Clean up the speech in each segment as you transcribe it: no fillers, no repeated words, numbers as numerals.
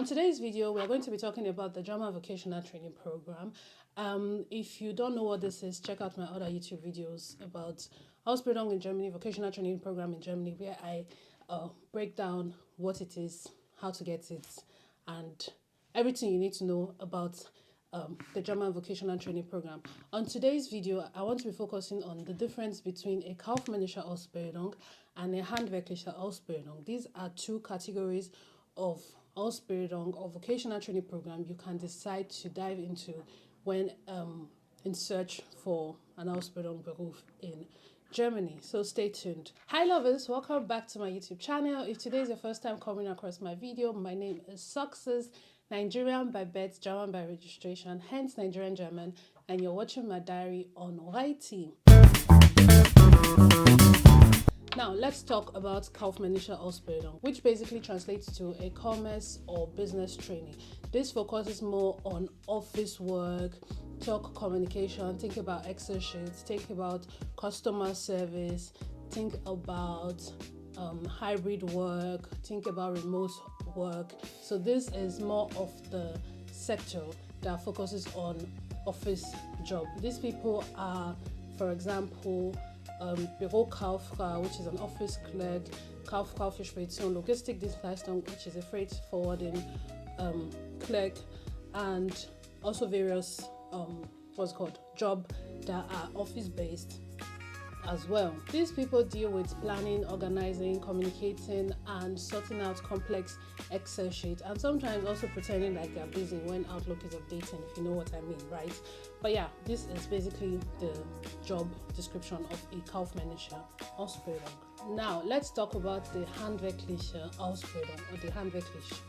On today's video, we're going to be talking about the German Vocational Training Program. If you don't know what this is, check out my other YouTube videos about Ausbildung in Germany, Vocational Training Program in Germany, where I break down what it is, how to get it, and everything you need to know about the German Vocational Training Program. On today's video, I want to be focusing on the difference between a Kaufmännische Ausbildung and a Handwerkliche Ausbildung. These are two categories of Ausbildung or vocational training program you can decide to dive into when in search for an Ausbildungsberuf in Germany. So stay tuned. Hi lovers, welcome back to my YouTube channel. If today is your first time coming across my video, my name is Success, Nigerian by birth, German by registration, hence Nigerian German, and you're watching my diary on writing. Now, let's talk about Kaufmännische Ausbildung, which basically translates to a commerce or business training. This focuses more on office work, talk communication, think about Excel sheets, think about customer service, think about hybrid work, think about remote work. So this is more of the sector that focuses on office job. These people are, for example, Bürokauffrau, which is an office clerk, Kauffrau für Spedition Logistikdienstleistung, which is a freight forwarding clerk, and also various job that are office based as well. These people deal with planning, organizing, communicating, and sorting out complex Excel sheets, and sometimes also pretending like they're busy when Outlook is updating, if you know what I mean, right? But yeah, this is basically the job description of a Kaufmännische Ausbildung. Now, let's talk about the Handwerkliche Ausbildung or the Handwerkliche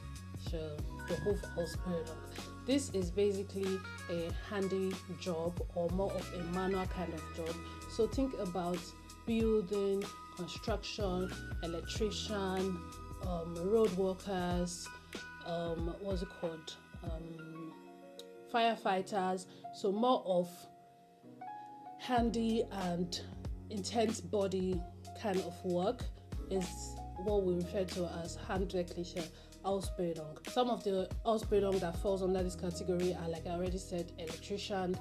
Ausbildung. This is basically a handy job or more of a manual kind of job. So think about building, construction, electrician, road workers, firefighters. So more of handy and intense body kind of work is what we refer to as Handwerkliche Ausbildung. Some of the Ausbildung that falls under this category are, like I already said, electrician,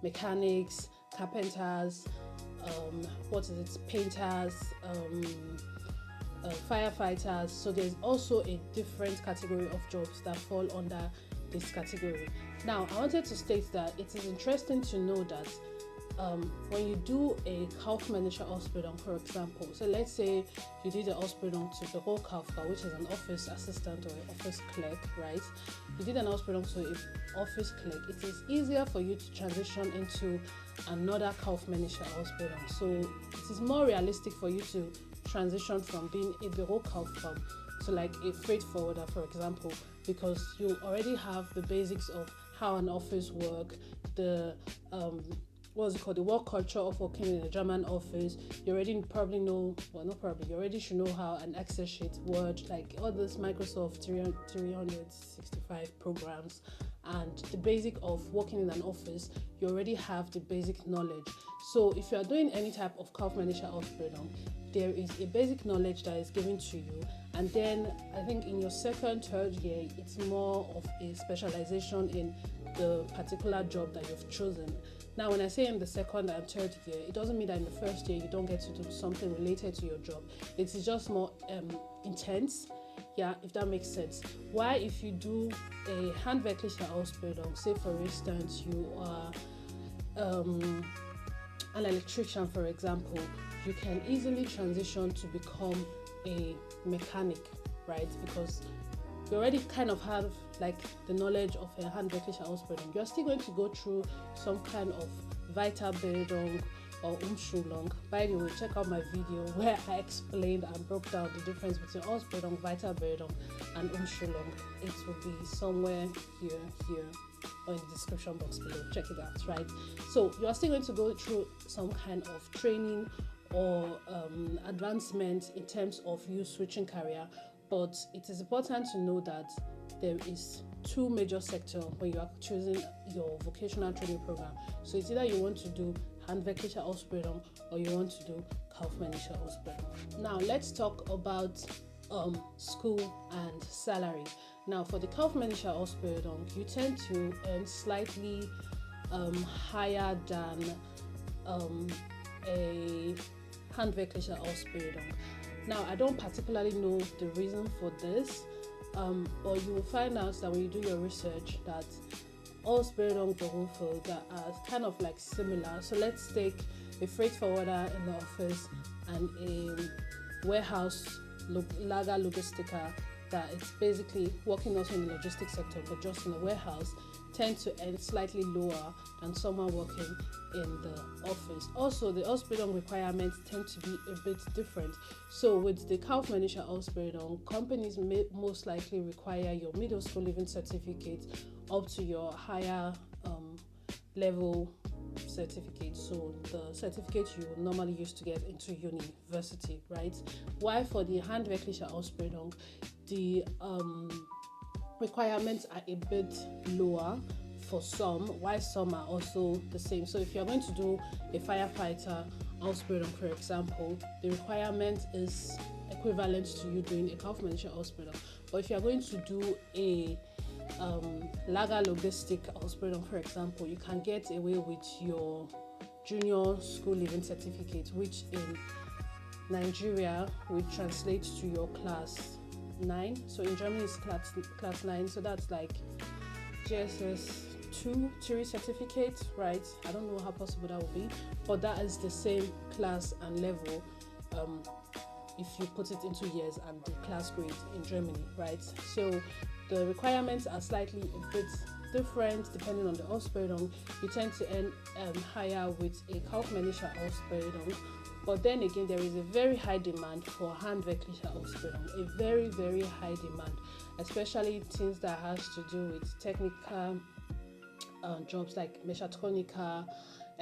mechanics, carpenters, painters, firefighters. So there's also a different category of jobs that fall under this category. Now, I wanted to state that it is interesting to know that when you do a Kaufmännische Ausbildung, for example, so let's say you did an Ausbildung to Bürokauffrau, which is an office assistant or an office clerk, right? You did an Ausbildung to an office clerk. It is easier for you to transition into another Kaufmännische Ausbildung. So it is more realistic for you to transition from being a Bürokauffrau to like a freight forwarder, for example, because you already have the basics of how an office works, the the work culture of working in a German office. You already probably know, you already should know how an Excel sheet, Word, like all those Microsoft 365 programs, and the basic of working in an office, you already have the basic knowledge. So if you are doing any type of Kaufmännische Ausbildung, there is a basic knowledge that is given to you, and then I think in your second, third year, it's more of a specialization in the particular job that you've chosen. Now, when I say in the second and third year, it doesn't mean that in the first year you don't get to do something related to your job. It is just more intense, yeah, if that makes sense. Why, if you do a Handwerkliche Ausbildung, say for instance you are an electrician, for example, you can easily transition to become a mechanic, right? Because you already kind of have like the knowledge of a Handwerkliche Ausbildung. You're still going to go through some kind of Weiterbildung or Umschulung. By the way, check out my video where I explained and broke down the difference between Ausbildung, Weiterbildung, and Umschulung. It will be somewhere here, or in the description box below. Check it out, right? So you are still going to go through some kind of training or advancement in terms of you switching career. But it is important to know that there is two major sectors when you are choosing your vocational training program. So it's either you want to do Handwerkliche Ausbildung or you want to do Kaufmännische Ausbildung. Now let's talk about school and salary. Now, for the Kaufmännische Ausbildung, you tend to earn slightly higher than a Handwerkliche Ausbildung. Now, I don't particularly know the reason for this, but you will find out that when you do your research that Ausbildungsberufe that are kind of like similar. So let's take a freight forwarder in the office and a warehouse lager logistica that it's basically working also in the logistics sector but just in the warehouse, tend to earn slightly lower than someone working in the office. Also, the Ausbildung requirements tend to be a bit different. So with the Kaufmännische Ausbildung, companies may most likely require your middle school leaving certificate up to your higher level certificate, so the certificate you normally use to get into university, right? While for the Handwerkliche Ausbildung, the requirements are a bit lower for some, while some are also the same. So if you're going to do a firefighter Ausbildung, for example, the requirement is equivalent to you doing a Kaufmännische Ausbildung. But if you're going to do a Lager Logistik Ausbildung, for example, you can get away with your junior school leaving certificate, which in Nigeria would translate to your class 9. So in Germany it's class 9, so that's like GSS 2 theory certificate, right? I don't know how possible that would be, but that is the same class and level if you put it into years and the class grade in Germany, right? So the requirements are slightly a bit different depending on the Ausbildung. You tend to earn higher with a Kaufmännische Ausbildung, but then again there is a very high demand for Handwerkliche Ausbildung, a very, very high demand, especially things that has to do with technical jobs like mechatronica,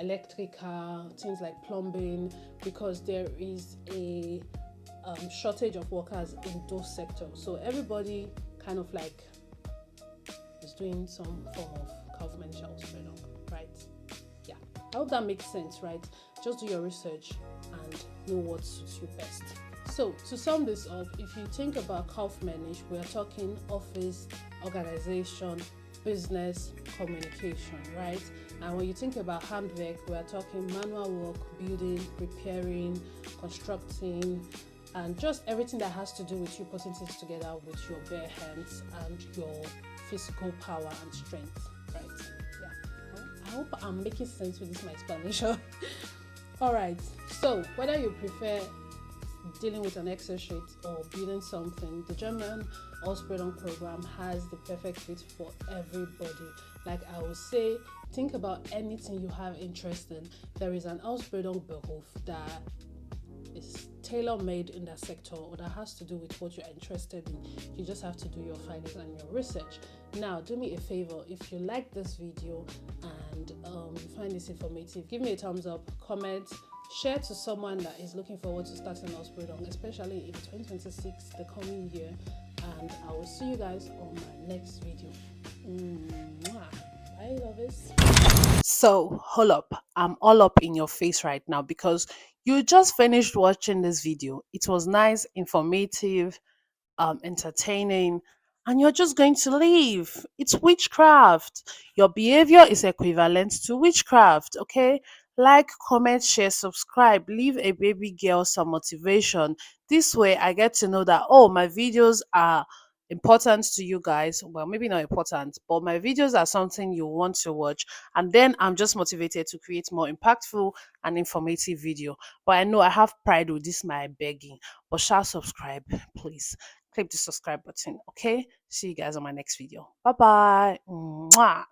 electrica, things like plumbing, because there is a shortage of workers in those sectors. So everybody kind of like is doing some form of Kaufmännische Ausbildung, right? Yeah, I hope that makes sense, right? Just do your research and know what suits you best. So to sum this up, if you think about Kaufmännisch, we are talking office, organization, business, communication, right? And when you think about Handwerk, we are talking manual work, building, repairing, constructing, and just everything that has to do with you putting things together with your bare hands and your physical power and strength, right? Yeah, I hope I'm making sense with this my explanation. All right, so whether you prefer dealing with an Excel sheet or building something, the German Ausbildung program has the perfect fit for everybody. Like I would say, think about anything you have interest in. There is an Ausbildungsberuf that is tailor-made in that sector or that has to do with what you're interested in. You just have to do your findings and your research. Now, do me a favor, if you like this video and you find this informative, give me a thumbs up, comment, share to someone that is looking forward to starting Ausbildung, especially in 2026, the coming year. And I will see you guys on my next video. Bye, lovers. So, hold up. I'm all up in your face right now because you just finished watching this video. It was nice, informative, entertaining, and you're just going to leave. It's witchcraft. Your behavior is equivalent to witchcraft, okay? Like, comment, share, subscribe, leave a baby girl some motivation. This way, I get to know that, oh, my videos are important to you guys. Well, maybe not important, but my videos are something you want to watch. And then I'm just motivated to create more impactful and informative video. But I know I have pride with this, my begging. But shall subscribe, please. Click the subscribe button, okay? See you guys on my next video. Bye bye.